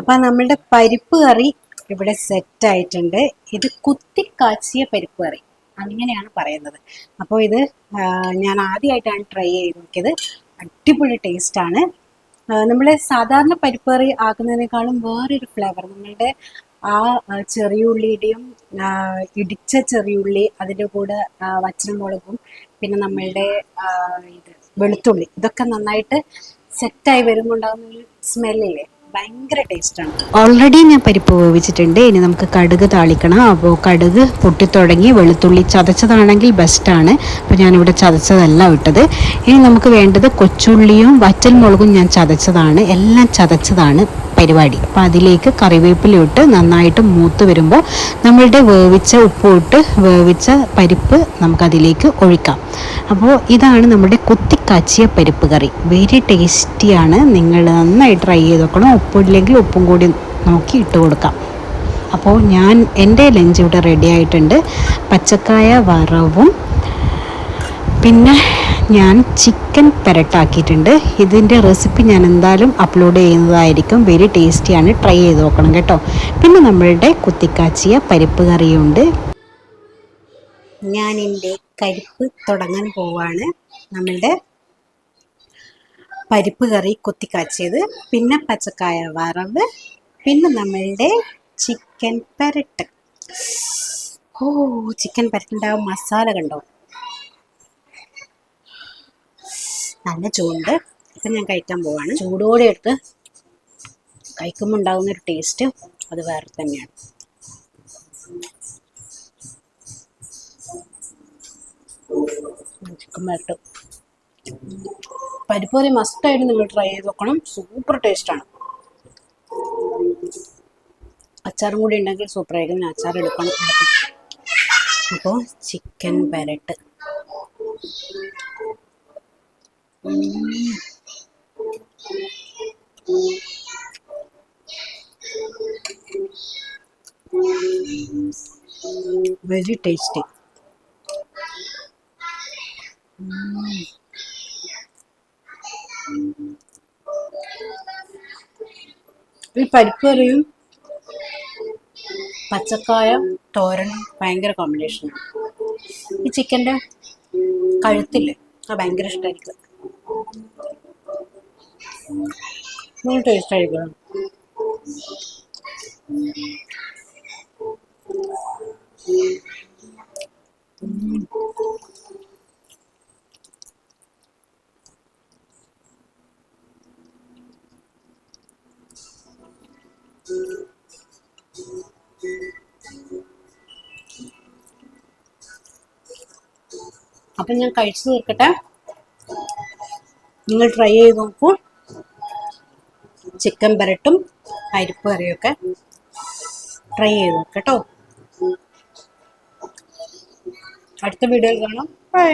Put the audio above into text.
അപ്പൊ നമ്മളുടെ പരിപ്പ് കറി ഇവിടെ സെറ്റ് ആയിട്ടുണ്ട്. ഇത് കുത്തിക്കാച്ചിയ പരിപ്പ് കറി അങ്ങനെയാണ് പറയുന്നത്. അപ്പോൾ ഇത് ഞാൻ ആദ്യമായിട്ടാണ് ട്രൈ ചെയ്ത് നോക്കിയത്. അടിപൊളി ടേസ്റ്റാണ്. നമ്മൾ സാധാരണ പരിപ്പ് കറി ആക്കുന്നതിനേക്കാളും വേറൊരു ഫ്ലേവർ നമ്മളുടെ ആ ചെറിയുള്ളിയുടെയും ഇടിച്ച ചെറിയുള്ളി, അതിൻ്റെ കൂടെ വറ്റൽമുളകും, പിന്നെ നമ്മളുടെ ഇത് വെളുത്തുള്ളി, ഇതൊക്കെ നന്നായിട്ട് സെറ്റായി വരുമ്പോൾ ഉണ്ടാകുന്ന ഒരു സ്മെല്ലില്ലേ, ഭയങ്കര ടേസ്റ്റാണ്. ഓൾറെഡി ഞാൻ പരിപ്പ് വേവിച്ചിട്ടുണ്ട്. ഇനി നമുക്ക് കടുക് താളിക്കണം. അപ്പോൾ കടുക് പൊട്ടിത്തുടങ്ങി. വെളുത്തുള്ളി ചതച്ചതാണെങ്കിൽ ബെസ്റ്റാണ്. അപ്പോൾ ഞാനിവിടെ ചതച്ചതല്ല ഇട്ടത്. ഇനി നമുക്ക് വേണ്ടത് കൊച്ചുള്ളിയും വറ്റൽമുളകും ഞാൻ ചതച്ചതാണ്, എല്ലാം ചതച്ചതാണ് പരിപാടി. അപ്പോൾ അതിലേക്ക് കറിവേപ്പില ഇട്ട് നന്നായിട്ട് മൂത്ത് വരുമ്പോൾ നമ്മളുടെ ഉപ്പിട്ട് വേവിച്ച പരിപ്പ് നമുക്കതിലേക്ക് ഒഴിക്കാം. അപ്പോൾ ഇതാണ് നമ്മുടെ കുത്തിക്കാച്ചിയ പരിപ്പ് കറി. വെരി ടേസ്റ്റിയാണ്. നിങ്ങൾ നന്നായി ട്രൈ ചെയ്ത് നോക്കണം. ഉപ്പില്ലെങ്കിൽ ഉപ്പും കൂടി നോക്കി ഇട്ട് കൊടുക്കാം. അപ്പോൾ എൻ്റെ ലഞ്ച് ഇവിടെ റെഡി ആയിട്ടുണ്ട്. പച്ചക്കായ വറവും പിന്നെ ഞാൻ ചിക്കൻ പെരട്ടാക്കിയിട്ടുണ്ട്. ഇതിൻ്റെ റെസിപ്പി ഞാൻ എന്തായാലും അപ്ലോഡ് ചെയ്യുന്നതായിരിക്കും. വെരി ടേസ്റ്റിയാണ്, ട്രൈ ചെയ്ത് നോക്കണം കേട്ടോ. പിന്നെ നമ്മളുടെ കുത്തിക്കാച്ചിയ പരിപ്പ് കറിയുണ്ട്. ഞാൻ എൻ്റെ കരിപ്പ് തുടങ്ങാൻ പോവാണ്. നമ്മളുടെ പരിപ്പ് കറി കുത്തിക്കാച്ചിയത്, പിന്നെ പച്ചക്കായ വറവ്, പിന്നെ നമ്മളുടെ ചിക്കൻ പെരട്ട്. ചിക്കൻ പെരട്ടിൻ്റെ ആ മസാല കണ്ടോ, നല്ല ചൂടുണ്ട്. ഇപ്പം ഞാൻ കഴിക്കാൻ പോവാണ്. ചൂടോടെ എടുത്ത് കഴിക്കുമ്പോൾ ഉണ്ടാകുന്നൊരു ടേസ്റ്റ് അത് വേറെ തന്നെയാണ്. ചിക്കൻ പെരട്ട് പരിപ്പ് കറി മസ്റ്റായിട്ട് നിങ്ങൾ ട്രൈ ചെയ്ത് നോക്കണം. സൂപ്പർ ടേസ്റ്റാണ്. അച്ചാറും കൂടി ഉണ്ടെങ്കിൽ സൂപ്പറായിരിക്കും. ഞാൻ അച്ചാർ എടുക്കണം. അപ്പോൾ ചിക്കൻ പെരട്ട് വെരി ടേസ്റ്റി. ഈ പരിപ്പ് കറിയും പച്ചക്കായ തോരനും ഭയങ്കര കോമ്പിനേഷനാണ്. ഈ ചിക്കൻ്റെ കഴുത്തില്ലേ, അത് ഭയങ്കര ഇഷ്ടമായിരിക്കും. നല്ല ടേസ്റ്റ് ആയിരിക്കും. അപ്പം ഞാൻ കഴിച്ചു തീർക്കട്ടെ. നിങ്ങൾ ട്രൈ ചെയ്ത് നോക്കൂ. ചിക്കൻ പെരട്ടും പരിപ്പ് കറിയൊക്കെ ട്രൈ ചെയ്ത് നോക്കട്ടോ. അടുത്ത വീഡിയോയിൽ കാണാം. ബൈ.